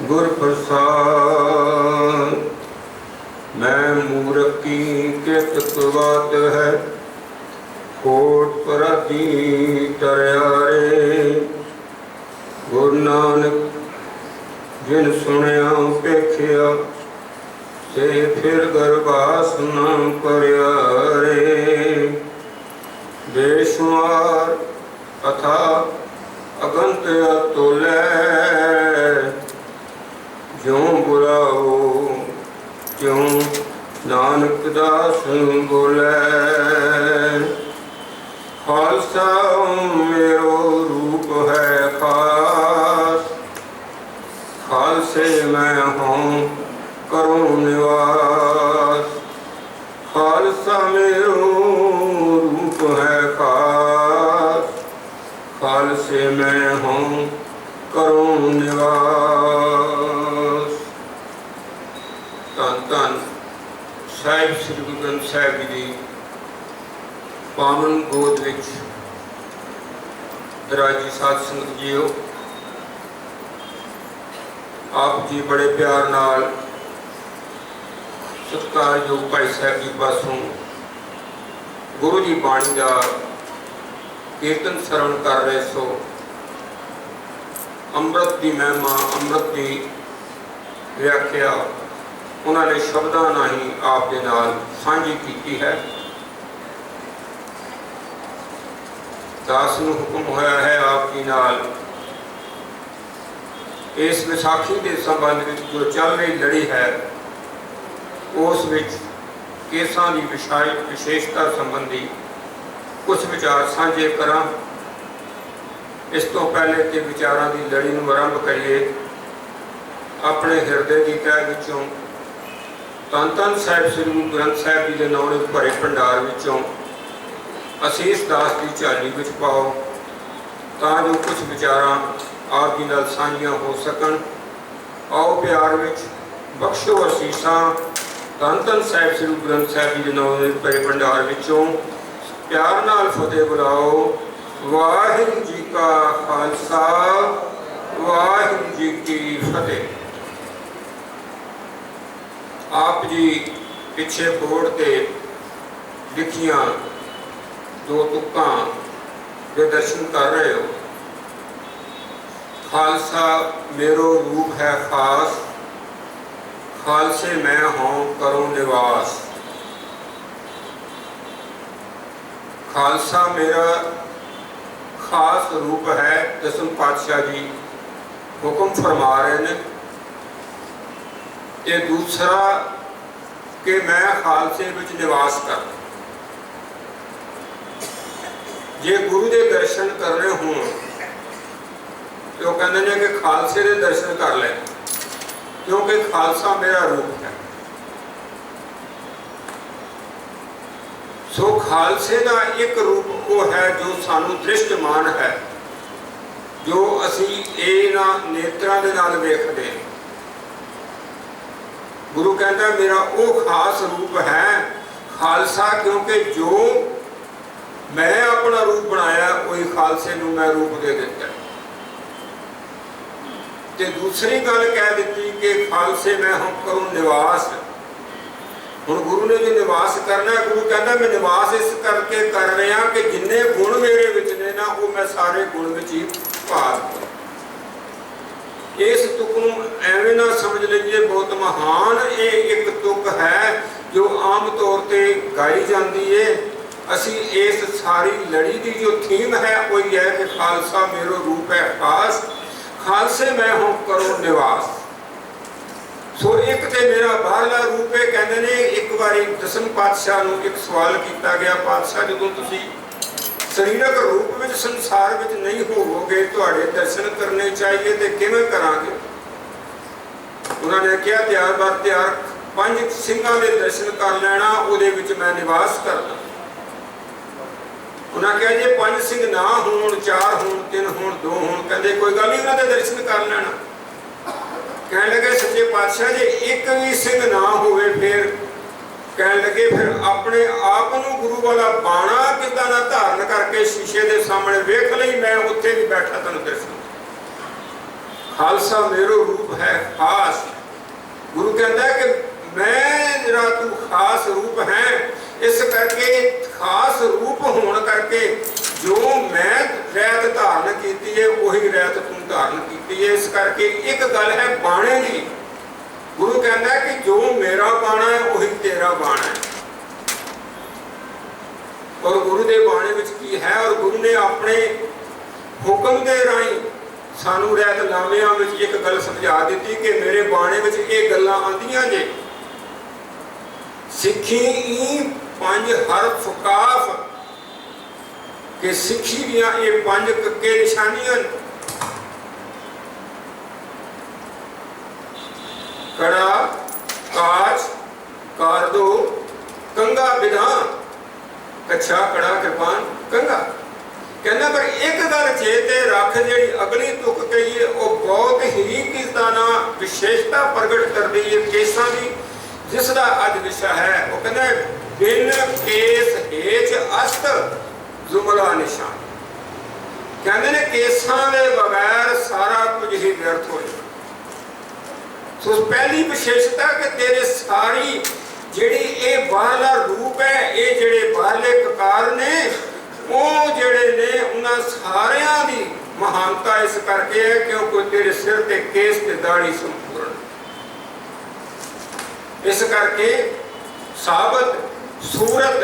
गुर प्रसाद। मैं मूरख की कित बात है, कोट पराधी तरियारे। गुरु नानक जिन सुनिया पेखिया, से फिर गरबास न परियारे। बेशुमार अथा अगंत अतुलै, ज्यों बुलाओ त्यों नानक दास बोले। खालसा मेरो रूप है खास, खालसे मैं हूँ करूँ निवास। खालसा मेरो रूप है खास, खालसे मैं हूँ करूँ निवास। धन धन साहिब श्री गुरु ग्रंथ साहिब जी की पावन गोद विच राजी साध संगत जीओ, आप जी बड़े प्यार नाल सत्कारयोग भाई साहब जी पासों गुरु जी बाणी का कीर्तन श्रवण कर रहे सो। अमृत की महिमा, अमृत की व्याख्या उन्होंने शब्दों ਨਾਲ ही आप दे नाल सांझी की है। दास नूं हुक्म होया है आप जी नाल इस विसाखी के संबंध में जो चल रही लड़ी है उस विच केसां की विशेषता संबंधी कुछ विचार साझे करा। इस तो पहले के विचारों की लड़ी नूं आरंभ करिए अपने हृदय की तह विचों। धन धन साहिब श्री गुरु ग्रंथ साहिब जी के नाम भरे भंडार विचों असीस दास की झाली विच पाओ, तां जो कुछ विचारां आप जी नाल साझियां हो सकन। आओ प्यार विच बख्शो असीसां। धन धन साहिब श्री गुरु ग्रंथ साहिब जी के नाम भरे भंडार विचों प्यार नाल फतेह बुलाओ। वाहिगुरू जी का खालसा, वाहिगुरू जी की फतेह। आप जी पिछे बोर्ड के लिखियां दो तुक्कां के दर्शन कर रहे हो। खालसा मेरो रूप है खास, खालसे मैं हूँ करूँ निवास। खालसा मेरा खास रूप है, दसम पातशाह जी हुक्म फरमा रहे हैं। ये दूसरा कि मैं खालसे विच निवास कर। जे गुरु के दर्शन करने हों तो कहते हैं कि खालसे के दर्शन कर ले, क्योंकि खालसा मेरा रूप है। सो खालसे का एक रूप वो है जो सानू दृष्टमान है, जो असी इन्हां नेत्रां दे नाल वेखदे। गुरु कहता मेरा वो खास रूप है खालसा, क्योंकि जो मैं अपना रूप बनाया वही खालसे नूं मैं रूप दे दिता। ते दूसरी गल कह दी कि खालसे मैं हम करूँ निवास। हुण गुरु ने जो निवास करना है, गुरु कहता मैं निवास इस करके कर रहा कि जिन्ने गुण मेरे विच ने ना वो मैं सारे गुण विच ही पा दूं। इस तुक नूं एवें ना समझ लीजिए बहुत महान ये एक तुक है जो आम तौर पर गाई जाती है। असी इस सारी लड़ी की जो थीम है वही है कि खालसा मेरो रूप है खास, खालसे मैं हूँ करो निवास। सो एक तो मेरा बाहरला रूप है। कहते हैं एक बारी दसम पातशाह नूं एक सवाल किया गया, पातशाह जदों तुसीं शरीरक रूप में संसार में नहीं होवोगे तुहाडे दर्शन करने चाहिए तो किवें करांगे। उन्होंने कहा त्यार बार त्यार 5 सिंहां दे दर्शन कर लेना, उहदे विच मैं निवास करना। उन्होंने कहा जे 5 सिंह ना होण, 4 होण, 3 होण, 2 होण, कहते कोई गल नहीं, उन्होंने दर्शन कर लेना। कहने लगे सच्चे पातशाह जे एक भी सिंह ना होवे फिर कहने लगे फिर अपने आप नूं गुरु वाला बाणा किदां ना धारण करके शीशे के सामने वेख लई, मैं उत्थे भी बैठा तैनूं दर्शन। खालसा मेरो रूप है खास। गुरु कहता है कि मैं जरा तू खास रूप है, इस करके खास रूप होने करके जो मैं रैत धारण की है वही रैत तू धारण की है। इस करके एक गल है बाणे की। गुरु कहता है कि जो मेरा बाणा है वही तेरा बाणा है। और गुरु के बाणे विच की है, और गुरु ने अपने हुक्म के राही सानू रैत लामियां विच एक गल समझा दी कि मेरे बाणे विच ये गल्लां आंदियां जे। सिखी ई पंज हरफ काफ कि सिखी दियां ये पंज कक्के निशानियां। कड़ा काच कारदो कंगा विधान, कच्छा कड़ा कृपान कंगा। कहना पर एक गल चेते रख, जी अगली तुक कही वो बहुत ही किसाना विशेषता प्रगट कर दी है केसां की, जिसका अज विषय है। वो कहना बिन केस हेच अस्त जुमला निशान। कहते ने केसां दे बगैर सारा कुछ ही व्यर्थ हो जाए। सो पहली विशेषता कि तेरे सारी जिहड़ी ये बाहरला रूप है, ये जिहड़े बाहरले ककार ने वो जिहड़े ने उन्हां सारियां दी महानता इस करके है क्योंकि तेरे सिर ते केस ते दाढ़ी संपूर्ण। इस करके साबत सूरत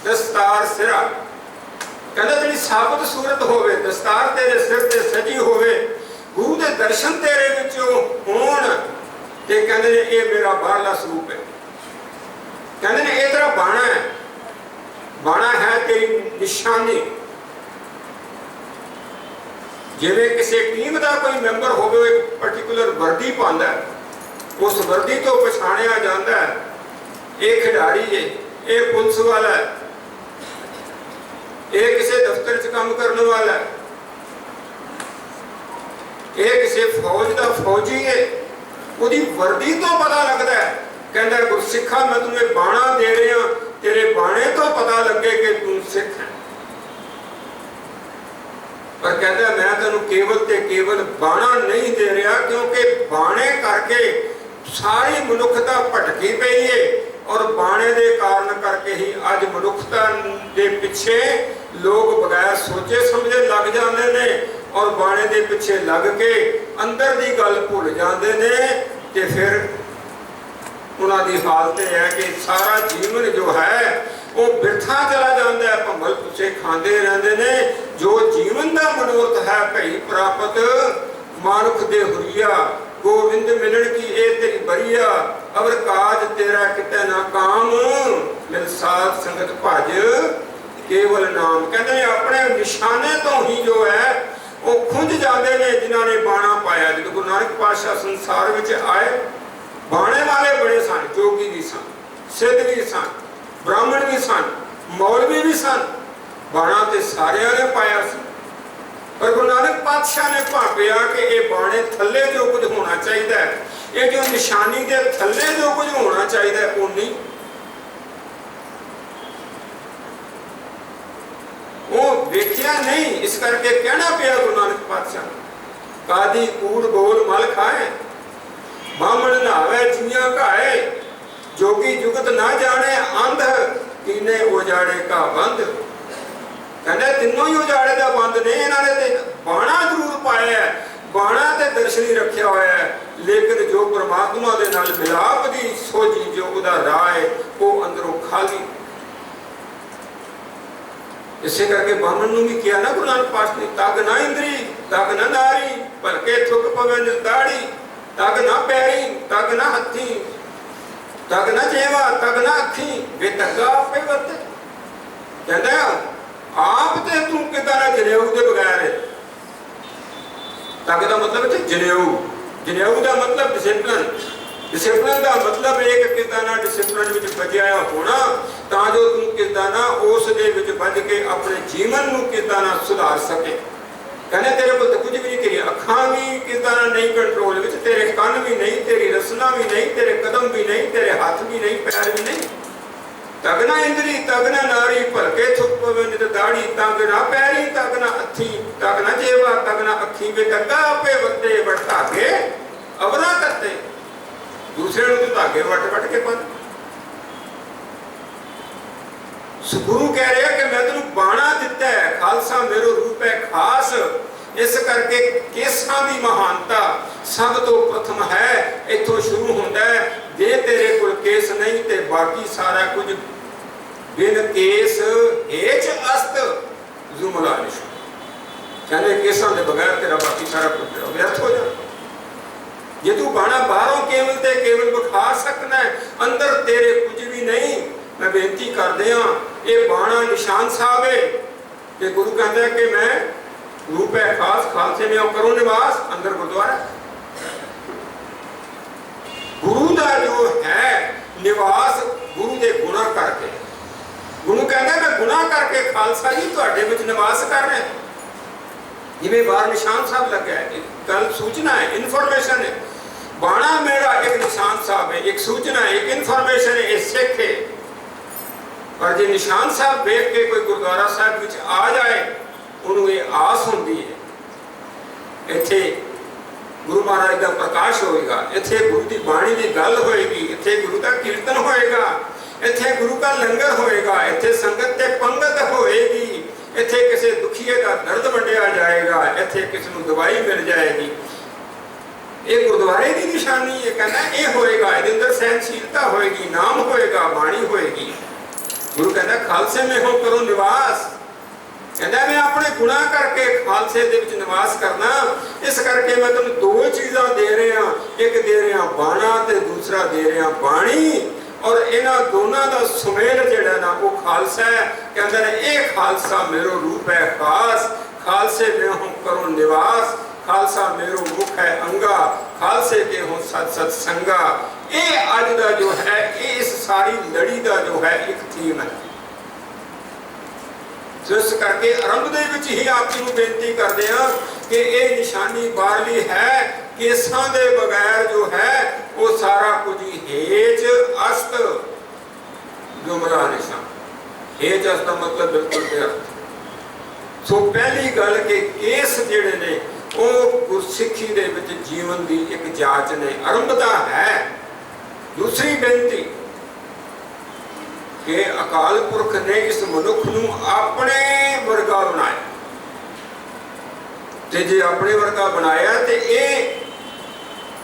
दस्तार सिरा। कहना जी साबत सूरत होवे, दस्तार तेरे सिर ते सजी होवे, गुरु के दर्शन तेरे विचों होण, ते कहते ने ये मेरा बाहरला स्वरूप है। कहते ने ये तेरा बाणा है, बाणा है तेरी निशानी। जिवें किसी टीम का कोई मैंबर होवे एक पर्टिकुलर वर्दी पांदा है, उस वर्दी तो पछाणिया जाता है ये खिडारी है, ये पुलिस वाला है, ये किसी दफ्तर च काम करने वाला है, ये किसी फौज का फौजी है। उसकी वर्दी तो पता लगता है। कहता गुरसिखा मैं तुम्हें बाणा दे रहा, तेरे बाणे तो पता लगे कि तू सिख है। पर कहता मैं तेन केवल ते केवल बाणा नहीं दे रहा, क्योंकि बाणे करके सारी मनुखता भटकी पई है, और बाणे दे कारण करके ही अज मनुखता दे पिछे लोग बगैर सोचे समझे लग जाते ने, और बाणे दे पिछे लग के अंदर दी गल भुल जाते ने, ते फिर उन्होंने हालत है कि सारा जीवन जो है वो बिरथा चला जाता है, भंबल पुछे खाते रहते ने। जो जीवन का मनोरथ है भई प्राप्त मानुख दे हुरिया, गोविंद मिलन की ए तेरी बरिया, अवर काज तेरा किते ना काम, मिल साध संगत भज केवल नाम। कहते अपने निशाने तो ही जो है वो खुंज जाते हैं जिन्होंने बाणा पाया। जो गुरु नानक पातशाह संसार में आए, बाणे वाले बड़े सन, जोगी भी सन, सिद्ध भी सन, ब्राह्मण भी सन, मौलवी भी सन, बाणा तो सारिया ने पाया सी। पर गुरु नानक पातशाह ने भापिया कि ये बाणे थले जो कुछ होना चाहिए, ये जो निशानी के थले जो कुछ होना चाहिए वो नहीं, वो देखिया नहीं। इस करके कहना पिया गुरु नानक पातशाह, कादी कूड़ गोल मल खाए, बामण नहावे जिया घाए, जोगी जुगत ना जाने अंध, कीने उजाड़े का बंद। कहने तीनों ही उजाड़े का बंद ने, इन्होंने बाणा जरूर पाया है, बाणा ते दर्शनी रखा हुआ है, लेकिन जो परमात्मा दे नाल मिलाप दी सोझी जो उदा राह है वो अंदरों खाली। इसे करके बामण नूं भी किया ना गुरु नानक पातशाह ने, तग ना इंद्री तग ना नारी, भलके थुक पवे निज दाड़ी, तग ना पैरी तग ना हथी, तग ना जेवा तग ना अखी, वे तगा आपे वरते। कहता आप ते तू किदा ना जनेऊ दे बगैर है। तग का मतलब है जनेऊ, जनेऊ का मतलब डिसिप्लिन, डिसिप्लिन का मतलब एक किदा ना डिसिप्लिन विच बजिया होना, तां जो तू किदा ना उस दे विच बज के अपने जीवन नूं किदा ना सुधार सके। कहने तेरे को तो कुछ भी नहीं, तेरी अखां भी किदा ना नहीं कंट्रोल विच, तेरे कान भी नहीं, तेरी रसना भी नहीं, तेरे कदम भी नहीं, तेरे हाथ भी नहीं, पैर भी नहीं, तगना इंद्री तगना नारी भलके थुक पवे नित दाढ़ी तंग ना पैरी तगना अथी तगना जेवा तगना अखी वे तगा आपे वते बढ़ा के अवरा करते दूसरे नु धागे वट वट के पन गुरु कह रहा कि मैं तेन बाणा दिता है खालसा मेरो रूप है खास इस करके केसां दी महानता सब तो प्रथम है इथों शुरू होंदा है जे तेरे कोल केस नहीं ते बाकी सारा कुछ बिन केस हेच अस्त जुमला निश कहने केसां दे बगैर तेरा बाकी सारा कुछ व्यर्थ हो जाए जे तू बाणा बाहरों केवल ते केवल बखा सकना है अंदर तेरे कुछ भी नहीं मैं बेनती कर दिया ये बाणा निशान साहब है कि गुरु कहता है कि मैं रूप है खास खालसे में करूं निवास अंदर गुरुद्वारा गुरु का जो है निवास गुरु के गुणा करके गुरु कहता है मैं गुणा करके खालसा जी तुहाडे विच निवास कर रहा जिवें बाहर निशान साहब लगा है गल सूचना है इनफॉर्मेशन है बाणा मेरा एक निशान साहब है एक सूचना है एक इनफॉर्मेशन है एक सिख है पर जो निशान साहब देख के कोई गुरुद्वारा साहब विच आ जाए उन्होंने ये आस होती है इत्थे गुरु महाराज का प्रकाश होएगा इत्थे गुरु की बाणी की गल होएगी इत्थे गुरु का कीर्तन होएगा इत्थे गुरु का लंगर होएगा इत्थे संगत ते पंगत होएगी इत्थे किसी दुखिए का दर्द वंडिया जाएगा इत्थे किसी को दवाई मिल जाएगी ये गुरुद्वारे की निशानी है कहना ये होएगा इहदे अंदर सहनशीलता होएगी नाम होएगा बाणी होएगी गुरु कहता खालसे में हो करो निवास कहता मैं अपने गुणा करके खालसे दे विच निवास करना इस करके मैं तुम दो चीज़ां दे रहा एक दे रहा बाणा ते दूसरा दे रहा बाणी और इन्हां दोनों का सुमेल जिहड़ा ना वो खालसा है कहता है ये खालसा मेरो रूप है खास खालसे में हो करो निवास खालसा मेरो मुख है अंगा खालसे के हो सत सत संगा ये अज का जो है इस सारी लड़ी का जो है एक थीम है तो इस करके आरंभ दे विच ही आप जी बेनती करते हैं कि ये निशानी बारली है केसां दे बगैर जो है वो सारा कुछ ही हेज अस्त जुमला निशान हेज अस्त का मतलब बिल्कुल व्यर्थ सो पहली गल के केस जिहड़े ने वो गुरसिੱਖੀ दे विच जीवन की एक जांच ने आरंभता है दूसरी बेनती कि अकाल पुरख ने इस मनुख नूं अपने वर्गा बनाया ते जे अपने वर्गा बनाया ते ये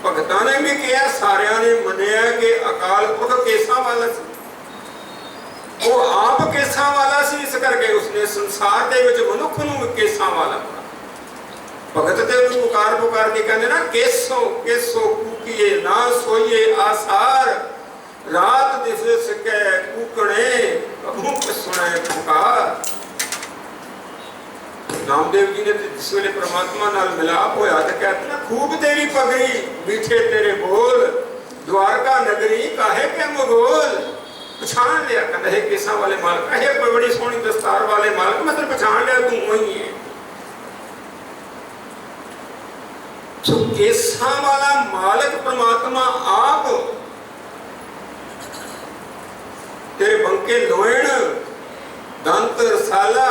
भगतां ने भी कहा सारियां ने मन्निया कि अकाल पुरख केसां वाला सी वो आप केसां वाला सी इस करके उसने संसार दे विच मनुख नूं केसां वाला बनाया भगत ते पुकार पुकार के कहते ना केसो केसो कूकिए ना सोइए आसार रात दिस सके कूकणे कबू सुने पुकार नामदेव जी ने जिस वेले परमात्मा नाल मिलाप होया तो कहते ना खूब तेरी पगड़ी मीठे तेरे बोल द्वारका नगरी काहे के मुगोल पछाण लिया कहते है केसा वाले मालिक है बड़ी सोहनी दस्तार वाले मालिक मैं तेरे पछाण लिया तू वही है तो केसां वाला मालिक परमात्मा आप तेरे बंके लोहण दंत रसाला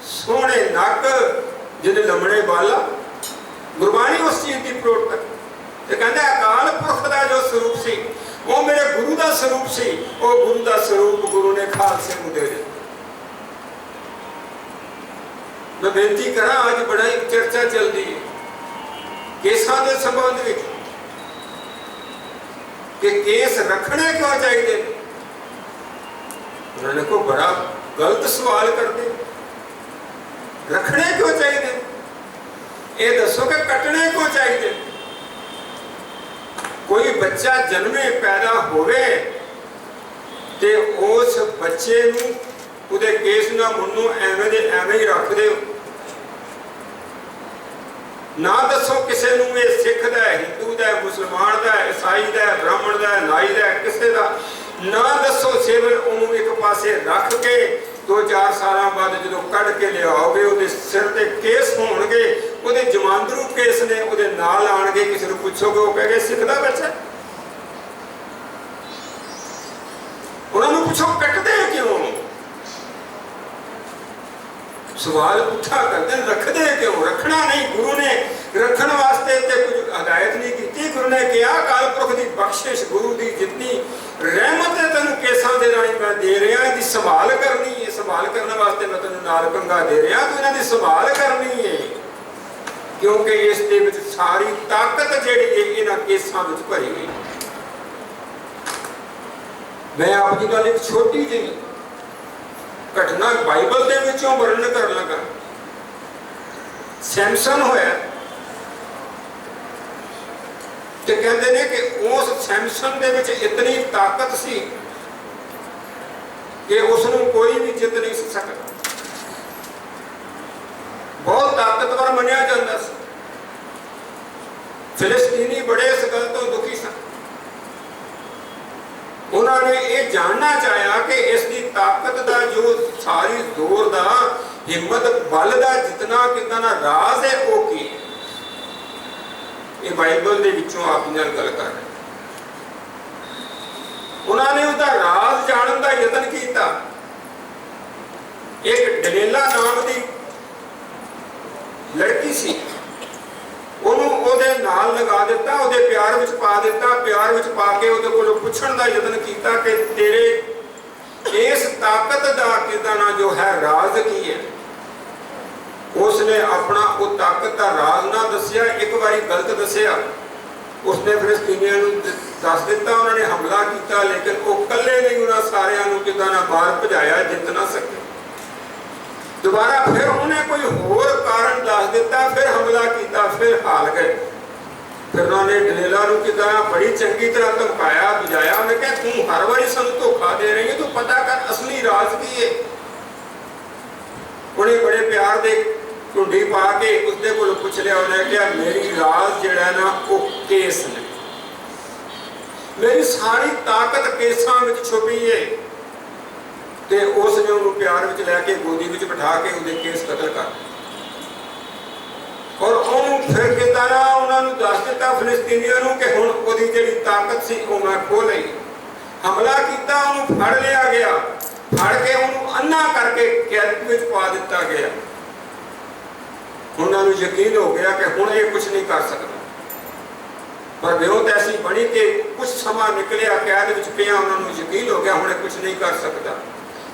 सोहने नक जिन्हें लमड़े बाला गुरबाणी उस चीज की प्रोट ते कहंदे अकाल पुरख दा जो स्वरूप सी वो मेरे गुरु दा स्वरूप सी वो गुरु दा स्वरूप गुरु ने खालसे नूं दे दिता मैं बेनती करा आज बड़ा एक चर्चा चलती है केसां दे संबंध विच कि केस रखने क्यों चाहिए उन्होंने को बड़ा गलत सवाल करते रखने क्यों चाहिए ये दसो कि कटने क्यों चाहिए कोई बच्चा जन्मे पैदा होवे ते उस बच्चे नूं उहदे केस ना मुन्नू एवें दे एवें ही रख दे ना दसो किसी नूं ये सिख दा हिंदू दा मुसलमान दा ईसाई दा ब्राह्मण दा नाई दा किसी दा ना दसो सिर उन्होंने एक पासे रख के 2-4 साल बाद जो कढ़ के लियाओगे उहदे सिर ते केस होणगे उहदे जमांदरू केस ने उहदे नाल आणगे किसी नूं पुछोगे वो कहेगा सिख दा बच्चा उन्होंने पूछो कटदे सवाल उठा करते रखते क्यों? रखना नहीं, गुरु ने रखने वास्ते तो कुछ हदायत नहीं की। गुरु ने कहा अकाल पुरख की बख्शिश, गुरु की जितनी रहमत है तेन केसा के राही मैं दे रहा, इसकी संभाल करनी है। संभाल करने वास्ते मैं तेन नाल कंगा दे रहा, तो इन्हों की संभाल करनी है, क्योंकि इस दे विच सारी ताकत जिहड़ी है इन्हां केसां विच भरी हुई। मैं आप जी गल एक छोटी जी घटना बाइबल के विचों वर्णन कर लगा। सैमसन होया ते कहते ने कि उस सैमसन दे विच इतनी ताकत सी कि उसनूं कोई भी जित नहीं सकता। बहुत ताकतवर मनिया जाता सी। फिलिस्तीनी बड़े इस गल तो दुखी सन। उन्होंने ये जानना चाहा कि इसकी ताकत का जो सारी जोर का हिम्मत बल का जितना कितना ना राज है वो की है। ये बाइबल के विचों आप नाल गल कर रहे। उन्होंने उसका राज जानने का यतन किया। एक डलेला नाम की लड़की सी, ਉਹਦੇ ਨਾਲ लगा दिता, ਉਹਦੇ प्यार विच पा दिता। प्यार विच पा के ਉਹਦੇ ਕੋਲੋਂ ਪੁੱਛਣ ਦਾ ਯਤਨ ਕੀਤਾ कि तेरे इस ताकत का किदा ना जो है राज की है। उसने अपना वो ताकत का राज ना दसिया, एक बारी गलत दसिया। उसने फिलिस्तीनियां नूं दस दिता, उन्होंने हमला किया, लेकिन वो कल्ले नहीं उन्होंने सारियां नूं किदा ना बाहर भजाया, जित ना सके। दोबारा फिर उन्हें कोई होर कारण दस दिता, फिर हमला किया, फिर हार गए। फिर उन्होंने डलेला नूं किदा बड़ी चंगी तरह धमकाया, बुझाया। उन्हें कहा तू हर बारी सानूं धोखा दे रही है, तू पता कर असली राज की है। उन्हें बड़े प्यार दे ढूंढी पा के उसके कोल पुछ लिया। उन्हें कहा मेरी राज जिहड़ा ना वो केस ने, मेरी सारी ताकत केसां विच छुपी है। ते उसने उन्होंने प्यार विच लैके गोदी विच बिठा के उहदे केस कतल कर, और उन्होंने फिर किता ना उन्होंने दस दिता फिलिस्तीनियां नूं कि हुण उहदी जिहड़ी ताकत सी वो मैं खो लई। हमला किया, उन्होंने फड़ लिया गया, फड़ के उन्होंने अन्ना करके कैद विच पा दिता गया। उन्होंने यकीन हो गया कि हुण ये कुछ नहीं कर सकता। पर बेहोत ऐसी बनी कि कुछ समा निकलिया, कैद विच पिया, उन्होंने यकीन हो गया हुण ये कुछ नहीं कर सकता।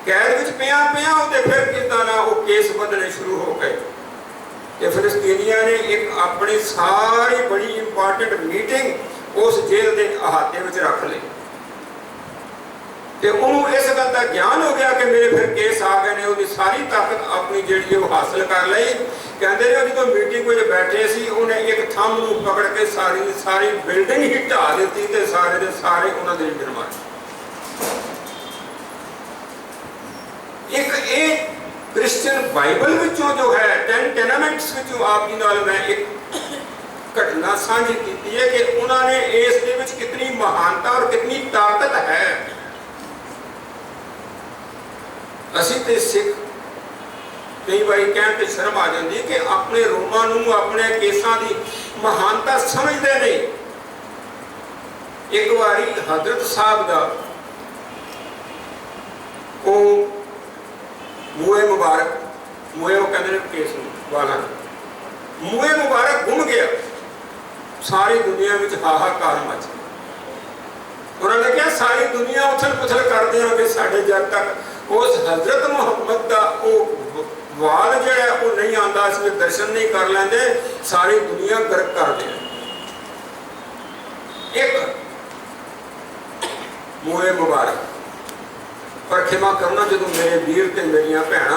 कैद विच पिया पिया उहदे फिर किदा ना वो केस बदलने शुरू हो गए। कि फिलिस्तीनियां ने एक अपनी सारी बड़ी इंपॉर्टेंट मीटिंग उस जेल के अहाते में रख ली। तो उन्होंने इस गल का ज्ञान हो गया कि मेरे फिर केस आ गए ने, उसकी सारी ताकत अपनी जी हासिल कर ली। कहते हैं जो मीटिंग में बैठे सी, उन्हें एक थंब नूं पकड़ के सारी सारी बिल्डिंग ही ढा दी ते सारे दे सारे उन्होंने लीडर मारे। एक क्रिश्चियन बाइबल विचों जो है 10 टेनामेंट्स विचों आप जी नाल मैं एक घटना साझी की है कि उन्होंने इस दे विच कितनी महानता और कितनी ताकत है। असीं ते सिख कई बार कहने ते शर्म आ जाती है कि अपने रोमां नूं अपने केसां की महानता समझते नहीं। एक बारी हजरत साहब का मूए मुबारक, मूए वो कहते हैं केस वाला, मूए मुबारक गुम गया। सारी दुनिया में हाहाकार मच गया। उन्होंने कहा सारी दुनिया उथल पुथल करते हैं कि साढ़े जब तक उस हजरत मुहम्मद का वो वाल जो वो नहीं आता, इसमें दर्शन नहीं कर लेंगे, सारी दुनिया गर्क कर दे। एक मूए मुबारक पर खिमा करना जो मेरे वीर ते मेरिया भैन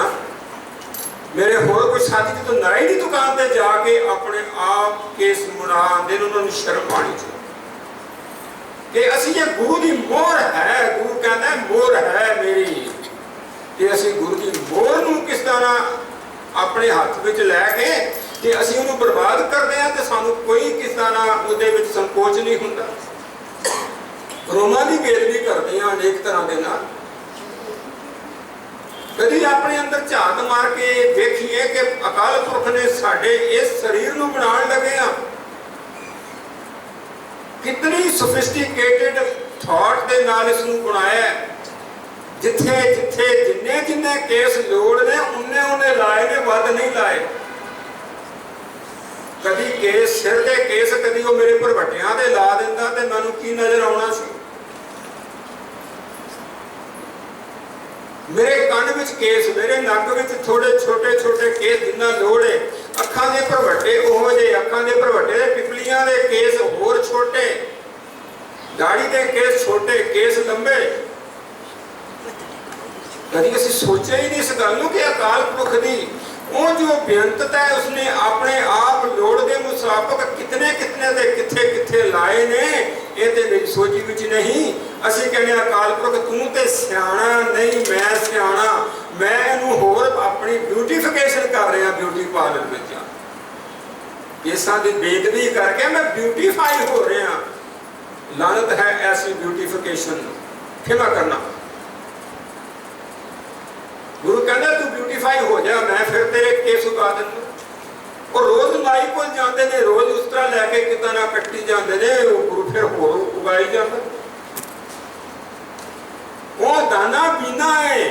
मेरे होर कोई साथी जो नाई की दुकान पर जाके अपने आप केस मुड़ा आते, उन्होंने शर्म आनी चाहिए कि असी ये गुरु की मोहर है। गुरु कहता है मोहर है मेरी, कि असी गुरु की मोहर नूं किस तरह अपने हाथ में लैके ते असी उन्होंने बर्बाद करते हैं, तो सानू कोई किस तरह उहदे विच संकोच नहीं हुंदा। रोमां की बेदबी करते हैं अनेक तरह के नाल। कभी अपने अंदर झात मार के देखिए कि अकाल पुरख ने साडे इस शरीर नूं बनाउण लगे आ, कितनी सोफिस्टिकेटेड थॉट दे नाल इस नूं बनाया है। जिथे जिथे जिन्ने जिन्ने केस लोड़ ने उन्ने उन्ने लाए ने, वध नहीं लाए। कभी केस सिर के केस कभी वो मेरे भरवटियां ते ला दिंदा ते मैनूं की नजर आउणा सी। मेरे कन विच केस, मेरे नक विच थोड़े छोटे छोटे केस, जिन्ना लोड़ है। अखां दे भरवटे ओहो जे, अखां दे भरवटे दे पिपलियां दे केस होर छोटे, दाढ़ी दे केस छोटे, केस लंबे। कभी असीं सोचे ही नहीं इस गल नूं कि अकाल पुरख दी वो जो बेअंतता है उसने अपने आप लोड़ के मुताबिक कितने कितने दे किथे किथे लाए ने, ये ते मेरी सोची विच नहीं। असीं कहने अकाल पुरख तू ते सियाणा नहीं, मैं सियाणा, मैं इहनूं होर अपनी ब्यूटीफिकेशन कर रहा, ब्यूटी पार्लर विच केसां दी बेदबी करके मैं ब्यूटीफाई हो रहा। लानत है ऐसी ब्यूटीफिकेशन, खिमा करना। गुरु कहता तू ब्यूटीफाई हो जा, मैं फिर तेरे केस उगा दूंगा। और रोज नाई को जाते ने, रोज उस तरह लैके कितना ना कट्टी जाते ने, गुरु फिर होर उगाई जाता। वो दाना पीना है,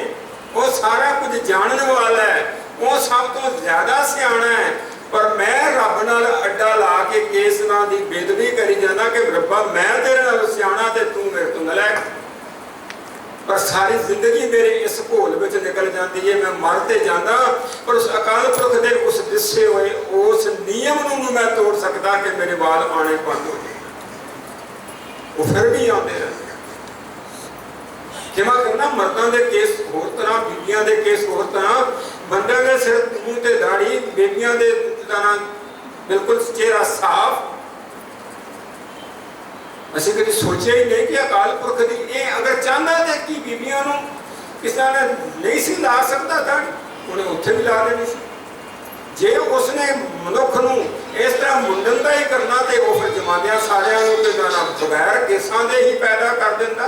वो सारा कुछ जानने वाला है, वो सब तो ज्यादा सियाणा है। पर मैं रब नाल अड्डा ला के केस नाल दी बेदबी करी जाना कि रब्बा मैं तेरे नाल सियाणा ते तू मेरे तो नलैक। पर सारी जिंदगी मेरे इस घोल में निकल जाती है, मैं मरते जाना। पर उस अकाल पुरख के उस दिसे हुए उस नियम नूं मैं तोड़ सकता कि मेरे बाल आने बंद हो जाए, वो फिर भी आते रहते। क्षमा करना, मर्दां दे केस होर तरह, बीबियां दे केस होर तरह, बंदे दे सिर मूंह ते दाढ़ी, बेबियां दे बिल्कुल चेहरा साफ। असीं कभी सोचे ही नहीं कि अकाल पुरख दी ये अगर चाहता है कि बीबियां नूं किसी ने नहीं सी ला सकता था, उन्हें उत्थे भी ला देनी सी। जे उसने मनुख नूं इस तरह मुंडन का ही करना तो वो फिर जमानिया सारियां नूं ते जाना बगैर केसां दे ही पैदा कर दिंदा।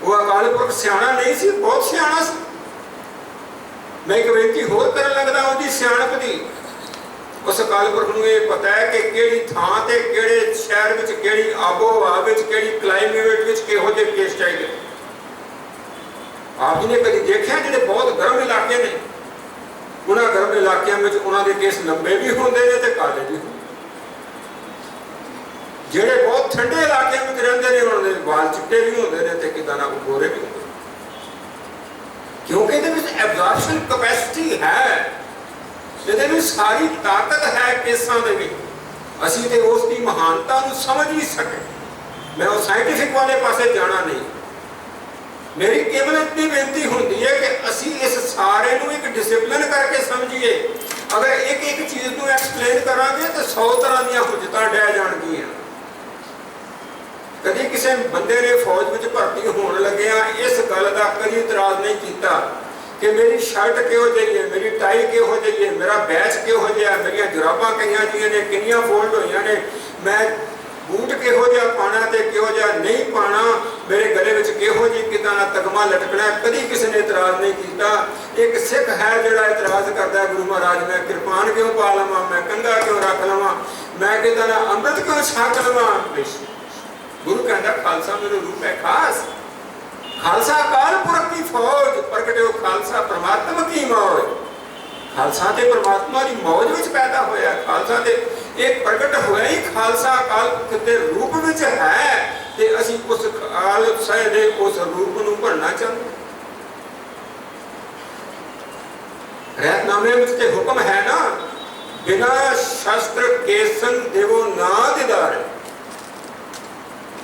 वो अकाल पुरख सियाणा नहीं सी, बहुत सियाणा सी। मैं एक बेनती होर करन लगदा उहदी सियाणप दी। उस अकाल पुरख नूं ये पता है कि किहड़ी थां ते किहड़े शहर विच, किहड़ी आबो हवा विच, किहड़ी क्लाइमेट विच किहो जिहे केस चाहिए। आप जी ने कभी देखिया जिहड़े बहुत गर्म इलाके ने, उन्हां गर्म इलाकिਆਂ ਵਿੱਚ उन्हां दे केस लंबे भी होंदे ने ते काले भी होंदे। ਜਿਹੜੇ बहुत ठंडे इलाकिਆਂ ਵਿੱਚ ਰਹਿੰਦੇ ਨੇ ਉਹਨਾਂ ਦੇ ਵਾਲ ਚਿੱਟੇ ਵੀ ਹੁੰਦੇ ਨੇ ਤੇ ਕਿਦਾਂ ਨਾ ਗੋਰੇ ਵੀ ਹੁੰਦੇ, ਕਿਉਂਕਿ ਇਹਦੇ ਵਿੱਚ ਐਬਜ਼ੌਰਪਸ਼ਨ ਕੈਪੈਸਿਟੀ ਹੈ, ਇਹਦੇ ਵਿੱਚ ਸਾਰੀ ਤਾਕਤ ਹੈ ਕੇਸਾਂ ਦੇ ਵਿੱਚ। ਅਸੀਂ ਤੇ ਉਸ ਦੀ ਮਹਾਨਤਾ ਨੂੰ ਸਮਝ ਨਹੀਂ ਸਕੇ। मैं वो साइंटिफिक वाले पासे जाना नहीं। मेरी केवल इतनी बेनती होती है कि असी इस सारे नूं एक डिसिप्लिन करके समझिए। अगर एक एक चीज़ को एक्सप्लेन करांगे तो 100 तरह दी हुज्जतां डै जाणगियां। कभी किसी बंदे ने फौज में भर्ती होने लगे इस गल का कभी इतराज़ नहीं किया कि मेरी शर्ट किहो जी है, मेरी टाई किहो जी है, मेरा बैच किहो जिहा, मेरिया जुराबां कईयां जिहियां ने किनियां फोल्ड होईयां ने, मैं बूट किहो जिहा पाना ते किहो जिहा नहीं पाना, मेरे गले में किहो जी किदां दा तगमा लटकना, कभी किसी ने इतराज़ नहीं किया। एक सिख है जिहड़ा इतराज़ करता है गुरु महाराज मैं किरपान क्यों पा लवां, मैं कंघा क्यों रख लवां, मैं किदां दा अमृत क्यों छक लवां। गुरु कहता खालसा मेरे रूप है खास, खालसा अकाल पुरख की फौज प्रगटे हो, खालसा परमात्मा की मौज। खालसा ते परमात्मा की मौज में पैदा होया, खालसा ते एक प्रगट होया ही खालसा अकाल पुरख के रूप में है ते असीं उस खालसा दे उस रूप नूं भरना चाहते। रहतनामे में ते हुक्म है ना, बिना शस्त्र केसन देवो ना दिदार।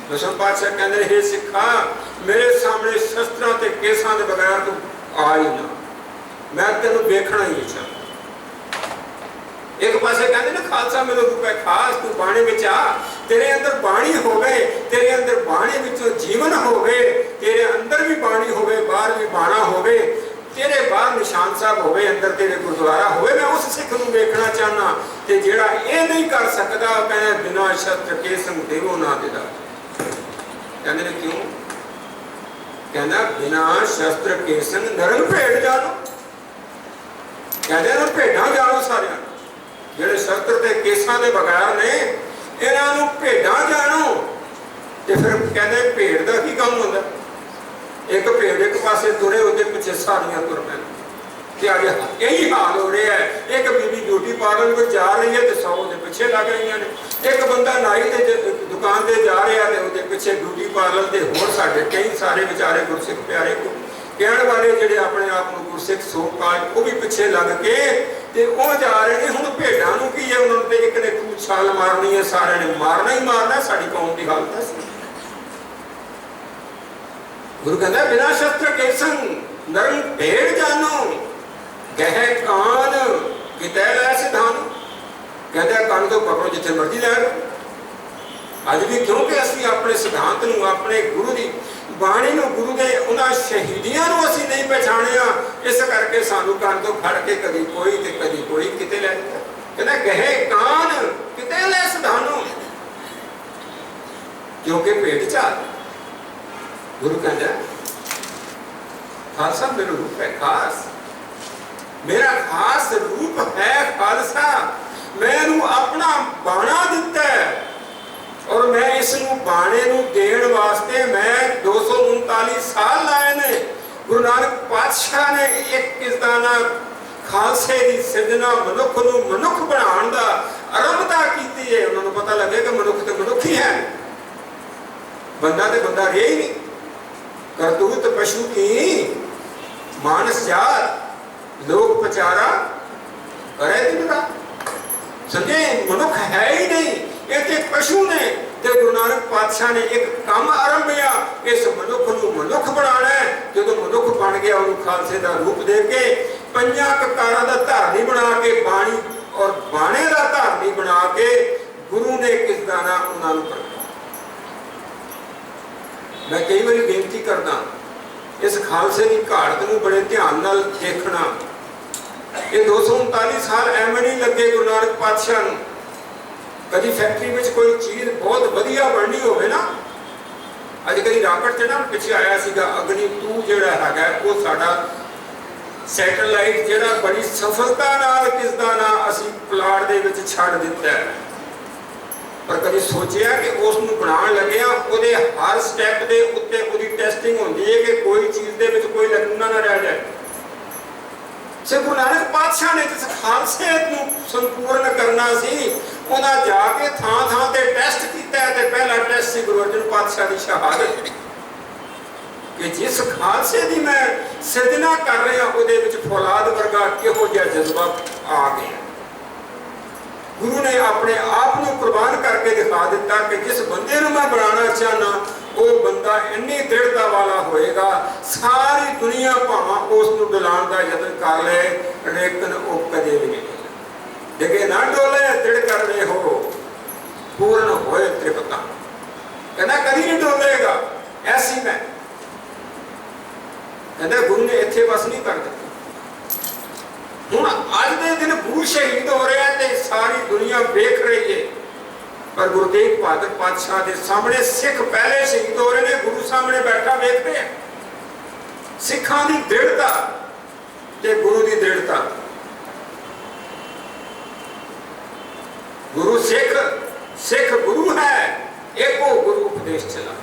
दसम पातशाह कहते हे सिखा मेरे सामने शस्त्रां ते केसां दे बगैर तू आ ही ना, मैं तेनों देखना ही नहीं चाहता। एक पासे कहते ना खालसा मेरे रूप है खास, तू बाणी विच आ, तेरे अंदर बाणी होवे, तेरे अंदर बाणी विचों जीवन होवे, तेरे अंदर भी बाणी होवे, बाहर भी बाणा होवे, तेरे बाहर निशान साहब होवे, अंदर तेरे गुरुद्वारा होवे। मैं उस सिख नूं देखना चाहना ते जिहड़ा ये नहीं कर सकदा कहना बिना शस्त्र केसन देवो ना दिदा। कहते ने क्यों? कहना बिना शस्त्र केसन नरम भेड़ जानो। कहते ना भेड़ां जानो सारियां ਜਿਹੜੇ ਸ਼ਸਤਰ ਤੇ ਕੇਸਾਂ ਦੇ ਬਗੈਰ ਨੇ ਇਹਨਾਂ ਨੂੰ ਭੇਡਾਂ ਜਾਣੋ। ਤੇ ਫਿਰ ਕਹਿੰਦੇ ਭੇਡ ਦਾ ਕੀ ਕੰਮ ਹੁੰਦਾ? पासे तुरे उसके पिछे सारियां तुर पैन कि अज यही हाल हो रहा है। एक बीबी ब्यूटी पार्लर में जा रही है तो 100 के पिछे लग रही ने, एक बंदा नाई के दुकान से जा रहा है तो पिछे ब्यूटी पार्लर के होर साडे कई सारे बेचारे गुरसिख प्यारे को कहने वाले जोड़े अपने आप को गुरसिख सो काल वो भी पिछे लग के ते वो जा रहे हैं। हुण भेडां नूं की है, उन्होंने एक ने खूब छाल मारनी है, सारे ने मारना ही मारना। साडी कौम की हालत है। गुरु कहता बिना शस्त्र के संग नरम भेड़ जानो गह कान कितै लै सिधान। कहता कान तो पकड़ो जिथे मर्जी लै लो। अज भी क्योंकि असी अपने सिद्धांत नूं अपने गुरु की बाणी नूं गुरु के उन्हां शहीदियां नूं असी नहीं पहचानिया, इस करके सानू कान तो फड़ के कदी कोई ते कदी कोई किते लै जाता। कहता गहे कान कितै लै सिधानो क्योंकि भेड़ चाल। गुरु कहता खालसा मेरा रूप है खास, मेरा खास रूप है खालसा। मैनू अपना बाणा दिता है और मैं इस बाणे नू देण वास्ते मैं 239 साल लाए ने। गुरु नानक पातशाह ने एक किसदाना खालसे की सिरजना मनुख नू मनुख बनाने का आरंभता की है। उन्होंने पता लगे कि मनुख तो मनुख ही है, बंदा तो बंदा रहे ही नहीं। करतूत पशु की मानस जात लोग पचारा करे दिन रात। समझे मनुख है ही नहीं, ये तो पशु ने। तो गुरु नानक पातशाह ने एक काम आरंभिया, इस मनुख को मनुख बनाना है। जो मनुख बन गया उन्होंने खालसे का रूप दे के पंजा ककारां दा धारनी बना के बाणी और बाणे का धारनी बना के गुरु ने किस दाना उन्होंने। मैं कई बार बेनती करना इस खालसे की घाट को बड़े ध्यान नाल देखना। ये 239 साल एवं नहीं लगे गुरु नानक पातशाह नूं। कभी फैक्ट्री में कोई चीज़ बहुत वधिया बननी होवे ना, अज कई राकट से ना पिछे आया सीगा अग्नि 2 जिहड़ा हैगा वो साडा सैटेलाइट जिहड़ा बड़ी सफलता नाल किस दा ना असीं प्लाट दे विच छड्ड दित्ता है। पर कभी सोचा कि उसनूं बनाउण लग्गिया उहदे हर स्टैप के उत्ते उहदी टेस्टिंग होंदी है कि कोई चीज़ दे विच कोई नमूना ना रह जाए। से गुरु नानक पातशाह ने जिस खालसे नूं संपूर्ण करना सी उन्हां जाके थां थां ते टेस्ट कीता है। ते पहला टेस्ट सी गुरु अर्जन पातशाह की शहादत कि जिस खालसे की मैं सिरजना कर रहा उहदे विच फौलाद वर्गा किहो जिहा जज्बा आ गया। गुरु ने अपने आप को कुर्बान करके दिखा दिता कि जिस बंदे को मैं बनाना चाहना वो बंदा इन्नी दृढ़ता वाला होएगा, सारी दुनिया भावें उसको डुलाने का यत्न कर ले लेकिन वो कदे भी नहीं डिगे ना डोले। दृढ़ कर रहे हो पूर्ण होए त्रिपता, कहना कभी नहीं डोलेगा। ऐसी मैं कहते गुरु ने इत्थे बस नहीं कर दिया। हुण अज दे दिन गुरु शहीद हो रहा है तो सारी दुनिया देख रही है, पर गुरु तेग बहादुर पातशाह के सामने सिख पहले शहीद हो रहे हैं। गुरु सामने बैठा वेखते हैं सिखां की दृढ़ता ते गुरु की दृढ़ता। गुरु सिख, सिख गुरु है, एको गुरु उपदेश चला।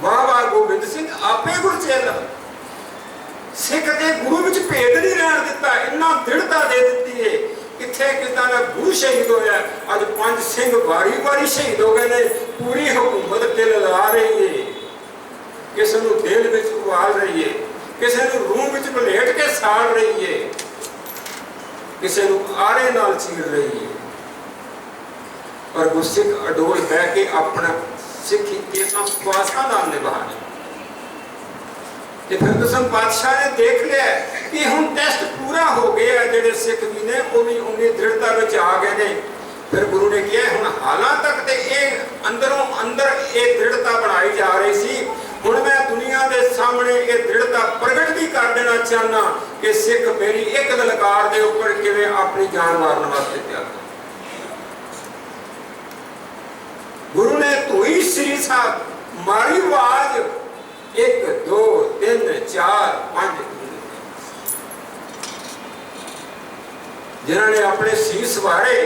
वाह वाह गोबिंद सिंह आपे गुरु चेला। सिख के गुरु विच भेद नहीं रहन दिता, इन्ना दृढ़ता दे दी है। इत्थे किदा ना गुरु शहीद होया, अज 5 सिंह वारी वारी शहीद हो गए ने। पूरी हुकूमत दिल ला रही है, किसी को दिल विच उबाल रही है, किसी को रूह विच भलेट के साड़ रही है, किसी को आरे नाल चीर रही है। पर गुरसिख अडोल बह के अपना सिखी इतना स्वासा नाल निभा रहे। फिर दसम पातशाह ने देख लिया कि हुण टेस्ट पूरा हो गया, जिहड़े सिख भी ने वो भी उन्नी दृढ़ता में आ गए ने। फिर गुरु ने कहा हुण हालां तक तो ये अंदरों अंदर ये दृढ़ता बनाई जा रही सी, हुण मैं दुनिया के सामने ये दृढ़ता प्रगट भी कर देना चाहना कि सिख मेरी एक ललकार के उपर किवें अपनी जान मारन वास्ते तैयार। गुरु ने धोई श्री साहब मारी आवाज 1 2 3 4 5 जिन्होंने अपने शीश वारे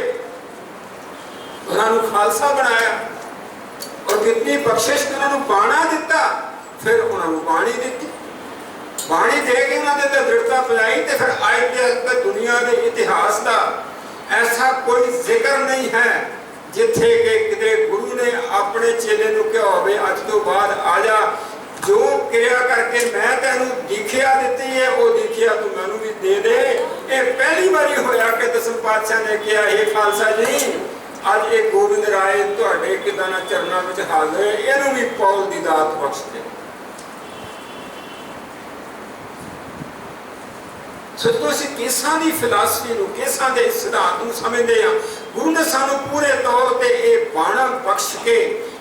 उन्होंने खालसा बनाया और कितनी बख्शिश उन्होंने बाणा दिता, फिर उन्होंने बाणी दी। बाणी दे के उन्होंने तो दृढ़ता पाई। तो फिर आज तक दुनिया के इतिहास का ऐसा कोई जिक्र नहीं है जिथे कि किते गुरु ने अपने चेले नूं कहा होवे अज तो बाद आ जा, जो क्रिया करके मैं तेनू दीखिया दी है वो दीखिया तू मैनू भी दे दे। ये पहली बारी होया कि दसम पातशाह ने कहा हे खालसा जी अज ये गोबिंद राय तुहाडे किदां चरणों में हाजिर है, इहनूं भी पौल दी दात बख्श दे। सो असीं केसां दी फिलासफी नूं केसां दे सिद्धांत नूं समझदे हां। गुरु ने सानू पूरे तौर पर यह बाणा बख्श के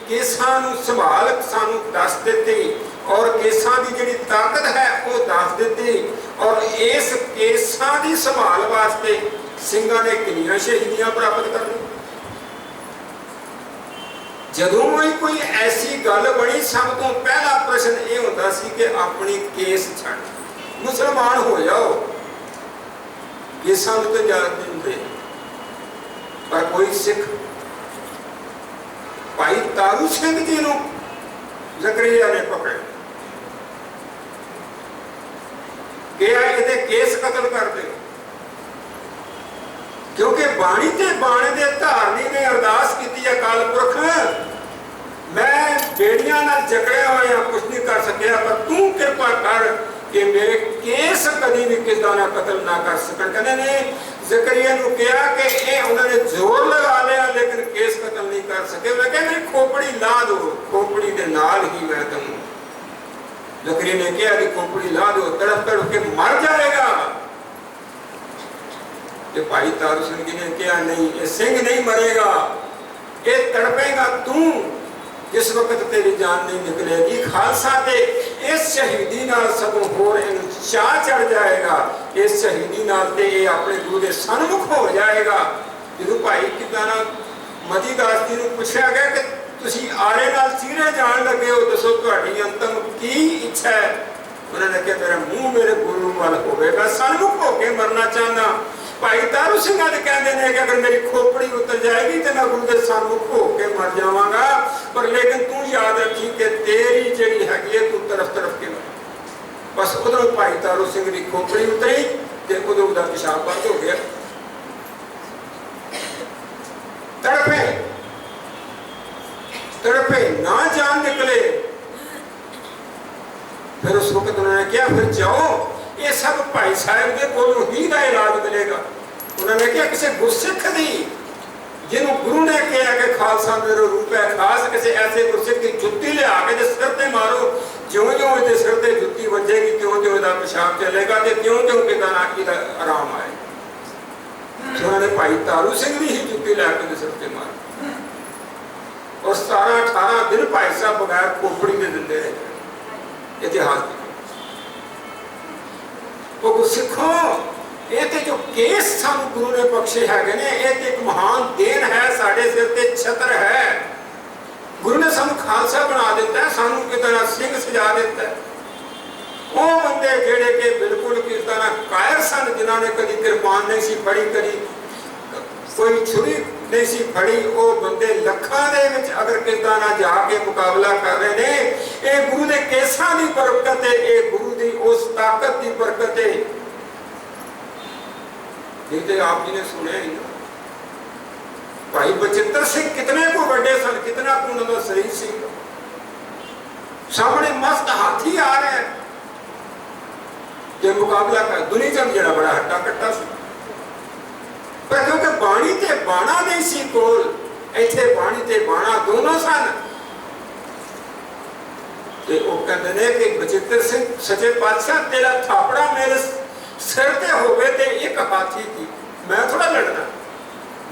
केसां नूं संभाल सानू दस दित्ती और केसां दी जिहड़ी ताकत है वो दस दित्ती। और इस केसां दी संभाल वास्ते सिंघां ने कितनियां शहीदियां प्राप्त कर ली। जदों भी कोई ऐसी गल बनी सब तो पहला प्रश्न ये होता सी कि अपनी केस छड़ मुसलमान हो जाओ, केसां नूं तो इजाजत नहीं दिंदे। पर कोई सिख भाई तारू सिंह जी नूं ज़करिया ने पकड़ गया, ये केस कतल कर दे, क्योंकि बाणी ते बाणे दे धारनी ने अरदास की अकाल पुरख मैं बेड़ियां नाल जकड़िया होया कुछ नहीं कर सकिया, पर तू कृपा कर कि मेरे केस कभी भी किसी का कतल ना कर सकन। कहने ने ज़करिया नूं कहा कि ये उन्होंने जोर लगा लिया लेकिन केस कतल नहीं कर सके। मैं कहा मेरी खोपड़ी ला दो, खोपड़ी के नाल ही मैं तैनूं। ज़करिया ने कहा कि खोपड़ी ला दो, तड़प तड़प के मर जाएगा। ये भाई तारू सिंह जी ने कहा नहीं, ये सिंह नहीं मरेगा, ये तड़पेगा तू जिस वक्त तेरी जान नहीं निकलेगी। खालसा ते इस शहीदी नाल सगों होर इहनूं चाह चढ़ जाएगा, इस शहीदी नाल ते ये अपने गुरु के सन्मुख हो जाएगा। जो भाई किदां ना मती दास जी नूं पुछया गया कि तुसीं आरे नाल चीरे जान लगे हो, दसो तुहाडी अंतम की इच्छा है। उन्होंने कहा मेरा मुंह मेरे गुरु वाल होवेगा, सन्मुख होके मरना चाहना। भाई तारू सिंह जी कहते हैं कि अगर मेरी खोपड़ी उतर जाएगी तो मैं गुरु के सन्मुख होके मर जावांगा, पर लेकिन तू याद रखी कि तेरी जिहड़ी हैगी है तू तरफ तरफ के मर। बस उधरों भाई तारू सिंह की खोपड़ी उतरी तो उदों उहदा पेशाब बंद हो गया। तड़पे तड़पे ना जान निकले। फिर उस वक्त उन्होंने कहा फिर जाओ, ये सब भाई साहब के कोलों ही का इलाज मिलेगा। उन्होंने कहा किसी गुरसिख की जिन्हों गुरु ने कहा कि खालसा मेरा रूप है, खास किसी ऐसे गुरसिख की जुत्ती लिया के जिस सिर ते मारो, ज्यों ज्यों इसके सिर ते जुत्ती वजेगी त्यों त्यों इसका पेशाब चलेगा, तो त्यों त्यों कि आराम आए। तो उन्होंने भाई तारू सिंह भी ही जुत्ती लैके सिर ते मारी और 17-18 दिन भाई साहब बगैर खोपड़ी के दिंदे रहे। इतिहास वो गुरसिखो ये ते जो केस सानू गुरु ने बख्शे है ने, ये ते एक महान देन है, साडे सिर ते छत्र है। गुरु ने सानू खालसा बना दिता है, सानू किस तरह सिंह सजा दिता है। वो बंदे जेड़े के बिल्कुल किस तरह कायर सन, जिन्होंने कभी कृपान नहीं सी फड़ी, कभी कोई छुरी नहीं सी फड़ी, वो बंदे लखां दे विच अगर किस तरह जाके मुकाबला कर रहे हैं, ये गुरु के केसां दी बरकत है, ये गुरु की उस ताकत की बरकत है। तो आप जी ने सुने ही ना भाई बचित्र सिंह कितने को बड़े सन, कितना को उन्होंने शरीर सी, सामने मस्त हाथी आ रहे हैं कि मुकाबला कर। दुनी चंद जरा बड़ा हट्टा कट्टा सी, पर क्योंकि बाणी ते बाणा नहीं सी कोल, इत्थे बाणी ते बाणा दोनों सन। ते वो कहते हैं कि बचित्र सिंह सचे पातशाह तेरा थापड़ा मेरे सिर ते होवे ते एक हाथी की, मैं थोड़ा लड़ना।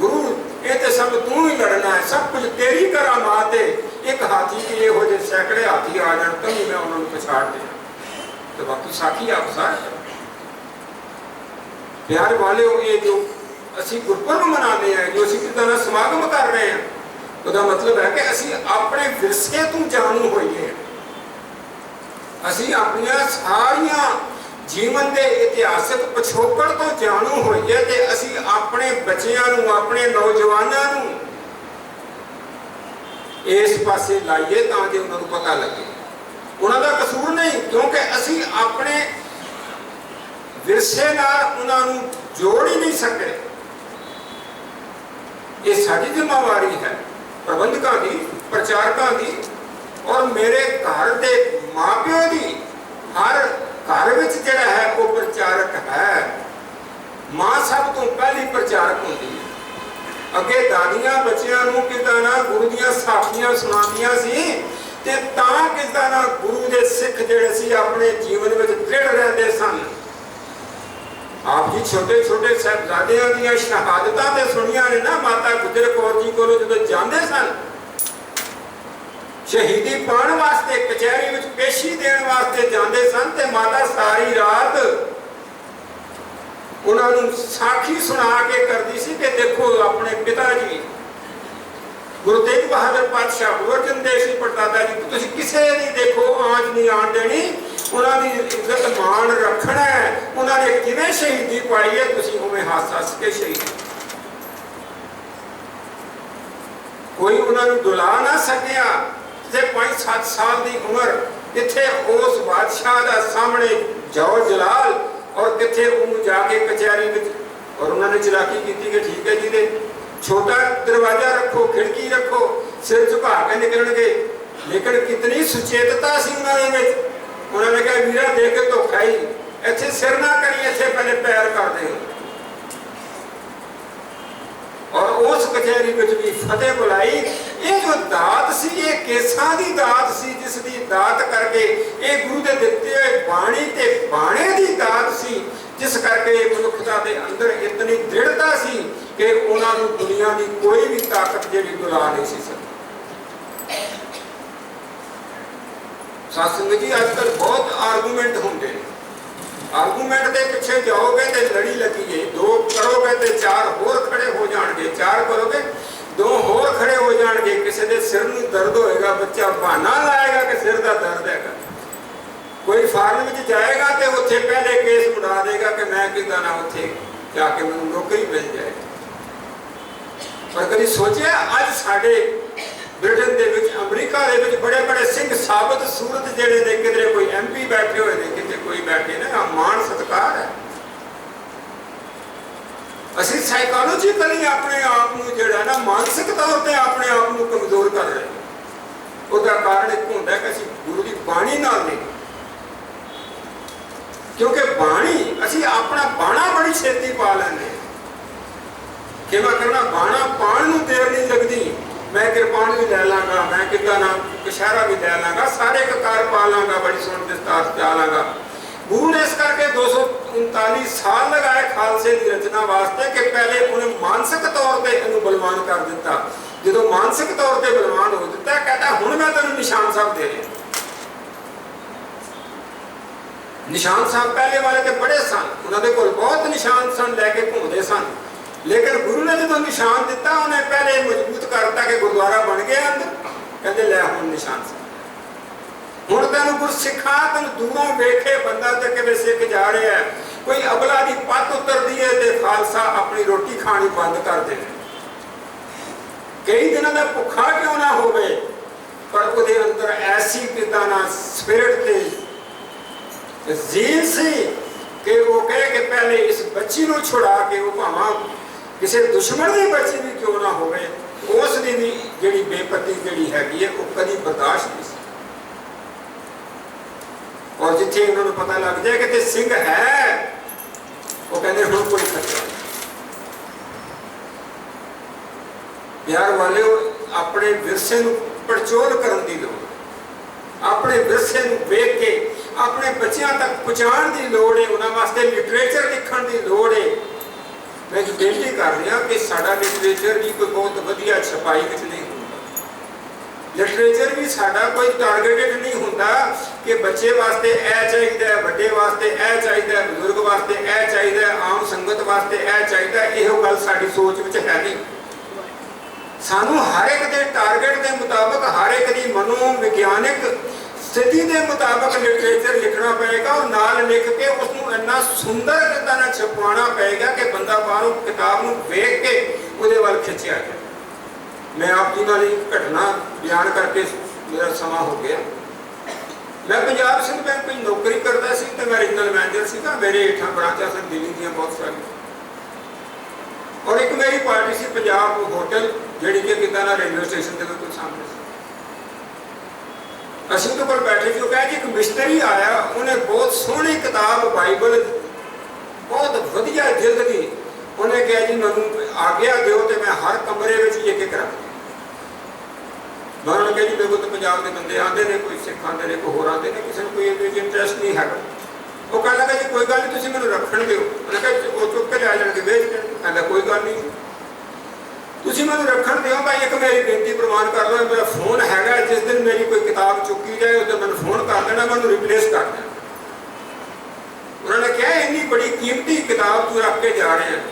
गुरु ये तो सब तू ही लड़ना है, सब कुछ तेरी करामात है। एक हाथी की ये हो जाए सैकड़े हाथी आ जाए तो ही मैं उन्होंने पछाड़ दिया। तो बाकी साखी आप सारे प्यार वाले हो, ये जो असी गुरपुरब मनाने हैं, जो असी किस तरह समागम कर रहे हैं, उसका मतलब है कि असी अपने विरसे तू जानू होइए, असी अपनिया सारिया जीवन के इतिहासक पिछोकड़ तो जानू होइए, ते असी अपने बच्चियां नू, अपने नौजवानों नू इस पासे लाइए ताकि उन्होंने पता लगे। उन्होंने कसूर नहीं, क्योंकि असी अपने विरसे नाल उन्हां नूं जोड़ ही नहीं सके। ये साडी जिम्मेवारी है प्रबंधकों की, प्रचारकों की और मेरे घर के माँ प्यो की। हर घर विच जिहड़ा है वो प्रचारक है। माँ सब तो पहली प्रचारक होती है। अगे दादियां बच्चियां नूं किदां ना गुरु दीयां साखियां सुणांदियां सी ते तां किदां ना गुरु दे सिख जिहड़े सी अपने जीवन विच दृढ़ रहंदे सन। आप जी छोटे छोटे साहबजादियां दी शहादतां ते सुनिया ने ना माता गुजर कौर जी कोलों जदों जांदे सन शहीदी पाउण वास्ते, कचहरी विच पेशी देण वास्ते जांदे सन ते माता सारी रात उन्हां नूं साखी सुना के करदी सी कि देखो अपने पिता जी गुरु तेग बहादुर पातशाह, गुरु अर्जन देव जी परदादा जी, तुसीं किसे दी देखो आंच नहीं आण देनी, उन्हां दी इज्जत मान रखना है। उन्हां ने किवें शहीदी पाई है तुसीं उवें हस हस के शहीद। कोई उन्हां नूं दुला ना सकिया ते 5-7 साल की उम्र किथे उस बादशाह दा सामने जाओ जलाल और किथे उन्होंने जाके कचहरी में और उन्होंने चलाकी की कि ठीक है जी ने छोटा दरवाजा रखो, खिड़की रखो, सिर झुका के निकलणगे। लेकिन कितनी सुचेतता सी उन्होंने। उन्होंने कहा वीरा देख के तो खाई, इत्थे सिर ना करी, इत्थे पहले पैर कर दे। और उस कचहरी में भी फतेह बुलाई। ये जो दात सी, ये केसां दी दात सी, जिसकी दात करके ये गुरु दे दिते हुए बाणी ते बाणे दी दात सी, जिस करके मनुखता के अंदर इतनी दृढ़ता सी कि उन्होंने दुनिया की कोई भी ताकत जिहड़ी बुला नहीं सी सकती। सत्संग जी आजकल बहुत आर्गूमेंट होंगे हैं। आर्गूमेंट के पिछे जाओगे तो लड़ी लगी है, 2 करोगे तो 4 होर खड़े हो जाएंगे, 4 करोगे 2 होर खड़े हो जाएंगे। किसी के सिर में दर्द होएगा, बच्चा बहाना लाएगा कि सिर का दर्द है। कोई फार्म में जाएगा तो उत्थे पहले केस उड़ा देगा कि मैं किदां ना उत्थे जाके मैनूं नौकरी मिल जाए। पर कभी सोचिया अज साडे ब्रिटेन दे विच, अमरीका दे विच बड़े बड़े सिंह साबित सूरत जिहड़े ने, किधरे कोई MP बैठे हुए ने, किते कोई बैठे ने, मान सत्कार है। असीं साइकोलॉजिकली अपने आप नूं जिहड़ा ना मानसिक तौर पर अपने आप नूं कमजोर कर रहे हैं। उसका कारण एक होंदा कि असीं गुरु की बाणी नाल नहीं, क्योंकि बाणी असीं अपना बाणा बड़ी छेती पा लैंदे। किवें करना बाणा पाण नूं देर नहीं लगदी। मैं किरपान भी लै लाँगा, मैं किदां ना कशहरा भी लै लाँगा, सारे ककार पा लाँगा, बड़ी सोहनी दस्तार पा लाँगा। गुरु ने इस करके 239 साल लगाए खालसे की रचना वास्ते कि पहले उन्हें मानसिक तौर पर इन्हूं बलवान कर दिता। जो मानसिक तौर पर बलवान हो दिता, कहता हुण मैं तैनूं निशान साहब दे रहा। निशान साहब पहले वाले तो बड़े सन, उन्होंने कोल बहुत निशान सन, लैके घूमते सन। लेकिन गुरु ने जो निशान दिता उन्हें पहले मजबूत करता कि गुरुद्वारा बन गया अंदर। कहते लै हुण निशान साहब, हुण तैनूं गुरसिखा, तैनूं दूरों वेखे बंदा तो किवें सिख जा रहा है। कोई अबला की पत्त उतरती है तो खालसा अपनी रोटी खानी बंद कर दे। कई दिनों का भुखा क्यों ना होवे, पर वो अंदर ऐसी किदां ना स्पिरिट ते जील सी कि वो कहे कि पहले इस बच्ची को छुड़ा के वो भावां किसी दुश्मन की बच्ची भी क्यों ना होवे, उसकी भी जिहड़ी बेपत्ती जिहड़ी हैगी है वो कभी बर्दाश्त नहीं सी। और जिथे उन्होंने पता लग जाए कि सिंह है, वो कहते हुण कोई खतरा नहीं। प्यार वाले अपने विरसे नूं पड़चोल करन दी लोड़, अपने विरसे नूं वेख के अपने बच्चों तक पहुँचाने की लोड़ है। उन्होंने वास्ते लिटरेचर लिखण की लोड़ है। मैं बेनती कर रहा कि साडा लिटरेचर भी कोई बहुत वधिया छपाई विच नहीं होंदा। लिटरेचर भी साडा कोई टारगेटेड नहीं होंदा कि बच्चे वास्ते यह चाहिए, बड़े वास्ते यह चाहिए, बजुर्ग वास्ते यह चाहिए, आम संगत वास्ते यह चाहिए। यह गल साडी सोच विच है नहीं। सानू हर एक दे टारगेट के मुताबिक, हर एक की मनोविज्ञानिक स्थिति के मुताबिक लिटरेचर लिखना पड़ेगा और नाल लिख के उसनूं इन्ना सुंदर कितां ना छपवाना पड़ेगा कि बंदा बाहरों किताब नूं वेख के उहदे वल खिंचिया जाए। मैं आप जी नाल एक घटना बयान करके मेरा समा हो गया। मैं पंजाब सिंध बैंक में नौकरी करता सी तो मैं रीजनल मैनेजर सीगा, मेरे हेठां ब्रांचां सन दिल्ली दी बहुत सारी, और एक मेरी पार्टी सी पंजाब होटल जिहड़ी कि किदा ना रेलवे स्टेशन के बिल्कुल सामने सी। असीं उहदे कोल बैठे सी, कहा जी एक मिस्त्री आया, उन्हें बहुत सोहनी किताब बाइबल बहुत वधिया जिल्द दी, उन्हें कहा जी मैनूं आग्या दिओ तो मैं हर कमरे में एक एक रख। मैं उन्होंने कहा जी मेरे को तो पंजाब के बंदे आते हैं, कोई सिख आते हैं, कोई होर आते हैं, किसी को कोई इंटरस्ट नहीं है। वो कह लगा जी कोई गल नहीं, तुसीं मैनूं रखण दिओ। उन्हें कहा वो चुक के लै जाणगे वेच के, कहंदा कोई गल नहीं, तुसीं मैनूं रखण दिओ। भाई एक मेरी बेनती प्रवान कर लो, मेरा फोन हैगा, जिस दिन मेरी कोई किताब चुकी जाए उस दिन मैनूं फोन कर देना, मैनूं रिप्लेस कर देना। उन्होंने कहा इन्नी बड़ी कीमती किताब तू रख के जा रहे हैं।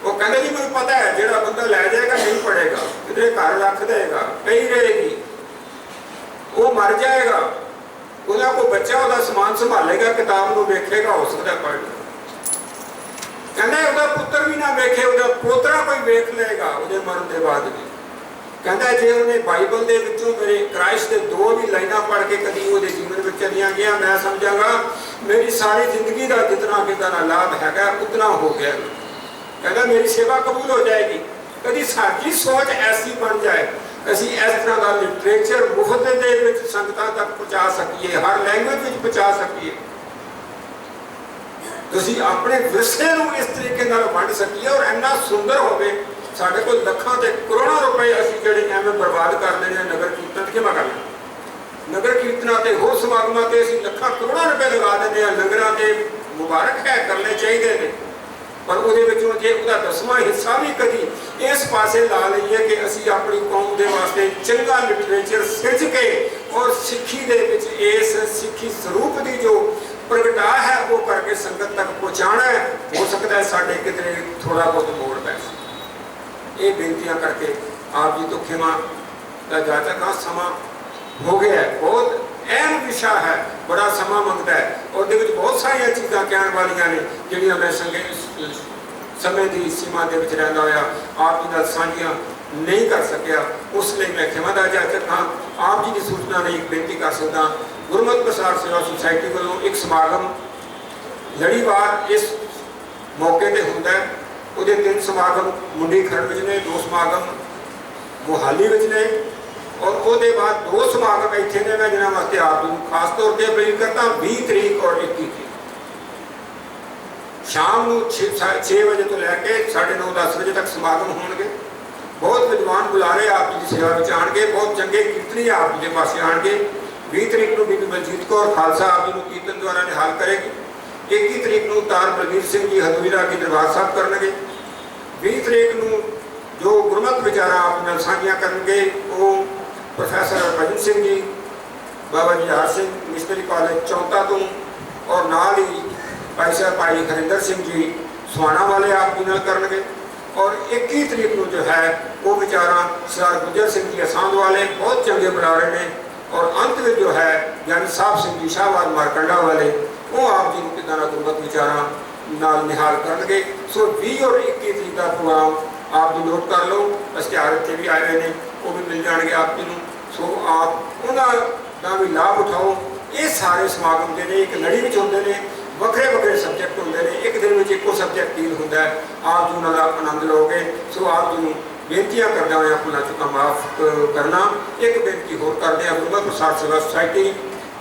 वो कहते जी मुझे पता है जो बंदा लै जाएगा नहीं पढ़ेगा, किधरे घर रख देगा, पई रहेगी, वो मर जाएगा, उन्हें कोई बच्चा वह समान संभालेगा, किताब को वेखेगा, हो सकता पढ़ ले। कहते वह पुत्र भी ना वेखे, वह पोतरा कोई वेख लेगा वो मरण के बाद भी। कहता जे उन्हें बाइबल के विचों मेरे क्राइस्ट के 2 भी लाइना पढ़ के कभी वो जीवन में चलिया गया, मैं समझागा मेरी सारी जिंदगी का जितना कितना लाभ है उतना हो गया। कहता मेरी सेवा कबूल हो जाएगी। कभी साडी सोच ऐसी बन जाए, असी इस तरह का लिटरेचर मुफ्त के संगतां तक पहुँचा सकीए, हर लैंग्वेज में पहुँचा सकीए, तुसीं अपने विरसे नूं इस तरीके नाल वंड सकीए और इन्ना सुंदर होवे। साडे कोल लखां ते करोड़ों रुपए असीं जिहड़े एवें बर्बाद कर देने नगर कीर्तन किवें कर लें, नगर कीर्तनां ते होर समागमां ते असीं लखां करोड़ों रुपए लगा देने आ, लंगरां ते मुबारक है करने चाहिए ने, पर उहदे विचों जे उहदा 10वां हिस्सा भी कभी इस पासे ला लईए कि असीं अपनी कौम दे वास्ते चंगा लिटरेचर सिरज के और सिੱਖੀ दे विच इस सिੱਖੀ स्वरूप की जो प्रगटा है वो करके संगत तक पहुँचाना है। हो सकता है साढ़े कितने थोड़ा बहुत मोड़ पै ये बेनतियां करके आप जी तो खिमा का जाचक हाँ समा हो गया है, बहुत अहम विषय है, बड़ा समा मंगता है और बहुत सारिया चीज़ा कहने वालिया ने जिहड़ियां मैं संगे समय की सीमा के रहिंदा होया आप जी नाल साझियां नहीं कर सकिया, उसलिए मैं खिमा का जाचक हाँ। आप जी की सूचना ने एक बेनती कर सकता, गुरमत प्रसार सेवा सोसाइटी वालों एक समागम लड़ीवार इस मौके पर होंदा है। उहदे 3 समागम मुंडी खरड़ में ने, 2 समागम मोहाली में ने और उसके बाद 2 समागम इतने ने। मैं जिन्होंने वास्ते आप जी खास तौर पर अपील करता 20 तरीक और 21 तरीक शाम को 6 बजे तो लैके 9:30-10 बजे तक समागम होंगे। बहुत विद्वान बुलारे आप जी की सेवा में आएंगे, बहुत चंगे कीर्तनी आप जी के पास आएंगे। 20 तरीक को बीबी बलजीत कौर खालसा आप जी को कीर्तन द्वारा निहाल करेगी। 21 तरीक को तार बलबीर सिंह जी हदवीरा की दरबार साहब करेंगे। 20 तरीक को जो गुरमत विचारा आप नाल साझियां करेंगे वो प्रोफैसर हरभजन सिंह जी बाबा जुझार सिंह मिशनरी कॉलेज चौंता तो और नाल ही भाई साहब भाई हरिंदर सिंह जी सुहाना वाले आप जी नाल करेंगे। और 21 तरीक को जो है वो विचारा सरदार गुजर सिंह जी असांध वाले बहुत चंगे बुलारे ने और अंत में जो है ज्ञानी साहब सिंह जी शाहबाद मारकंडा वाले वो आप जी को कितना गुरमत विचारा नाल निहाल करेंगे। सो 20 और 21 तरीक का प्रोग्राम आप जी नोट कर लो, इश्तिहार इत्थे भी आए हुए हैं वो भी मिल जाएंगे आप जी को। सो आप उन्होंने भी लाभ उठाओ। ये सारे समागम जो एक लड़ी में होंगे ने, वक्रे वक्रे सबजैक्ट होंगे ने, एक दिन में एको सबजैक्ट डील होंगे, आप जी उन्होंने आनंद लोगे। सो आप जी को बेनतियां करदा होया भुला चुका माफ़ करना। एक बेनती होर करते हैं, गुरमत प्रसार सेवा सोसाइटी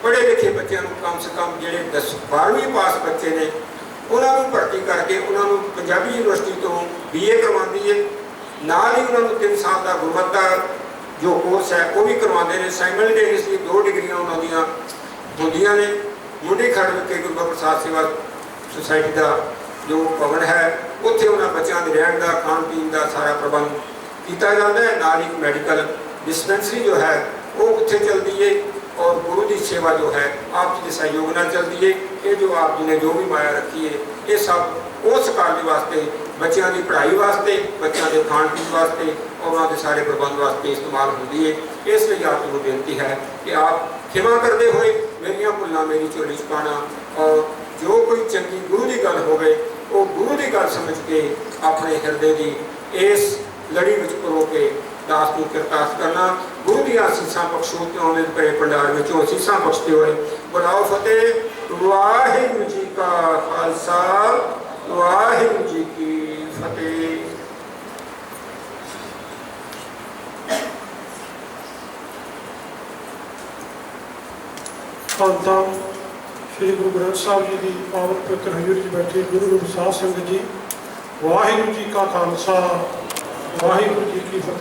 पढ़े लिखे बच्चों को कम से कम जो 10-12वीं पास बच्चे ने उन्होंने भर्ती करके उन्होंने पंजाबी यूनिवर्सिटी तो BA करवाती है, नाल ही उन्होंने 3 साल का गुरमत का जो कोर्स है वो भी करवाते हैं। साइमल्टेनियसली 2 डिग्रियां उन्होंने होंदियां ने। मुंडी खरड़ के गुरमत प्रसार सेवा सोसाइटी का जो भवन है उत्थे उन्होंने बच्चों के रहने का खाण पीन का सारा प्रबंध किया जाता है। नाल ही मेडिकल डिस्पेंसरी जो है वो उत्थे चलती है और गुरु की सेवा जो है आप जी के सहयोग न चलती है। ये जो आप जी ने जो भी माया रखी है ये सब उस कार्य वास्ते बच्चों की पढ़ाई वास्ते, बच्चों के खाण पीन वास्ते और उन्होंने सारे प्रबंध वास्ते इस्तेमाल होती है। इसलिए आप जी को बेनती है कि आप खिमा करते हुए मेरिया भुल्लां मेरी झोली च पाना और जो कोई चंगी गुरु की गल होवे वो गुरु की गल समझ के अपने हिरदे की इस लड़ी में परो के दास को किरदास करना। गुरु ਬਹੁਤੀਆਂ ਅਸੀਸਾਂ ਬਖਸ਼ੋ ਤੇ ਆਉਂਦੇ ਪਏ ਭੰਡਾਰ ਵਿੱਚੋਂ ਅਸੀਸਾਂ ਬਖਸ਼ਦੇ ਹੋਏ। ਬੁਲਾਓ ਫਤਿਹ। ਵਾਹਿਗੁਰੂ ਜੀ ਕਾ ਖਾਲਸਾ, ਵਾਹਿਗੁਰੂ ਜੀ ਕੀ ਫਤਿਹ। ਸੰਤਾਂ श्री गुरु ग्रंथ साहब जी की पावन पवित्र हजूरी च बैठे गुरु रूप साध संगत जी, वाहिगुरू जी का खालसा, वाहिगुरू जी की फतेह।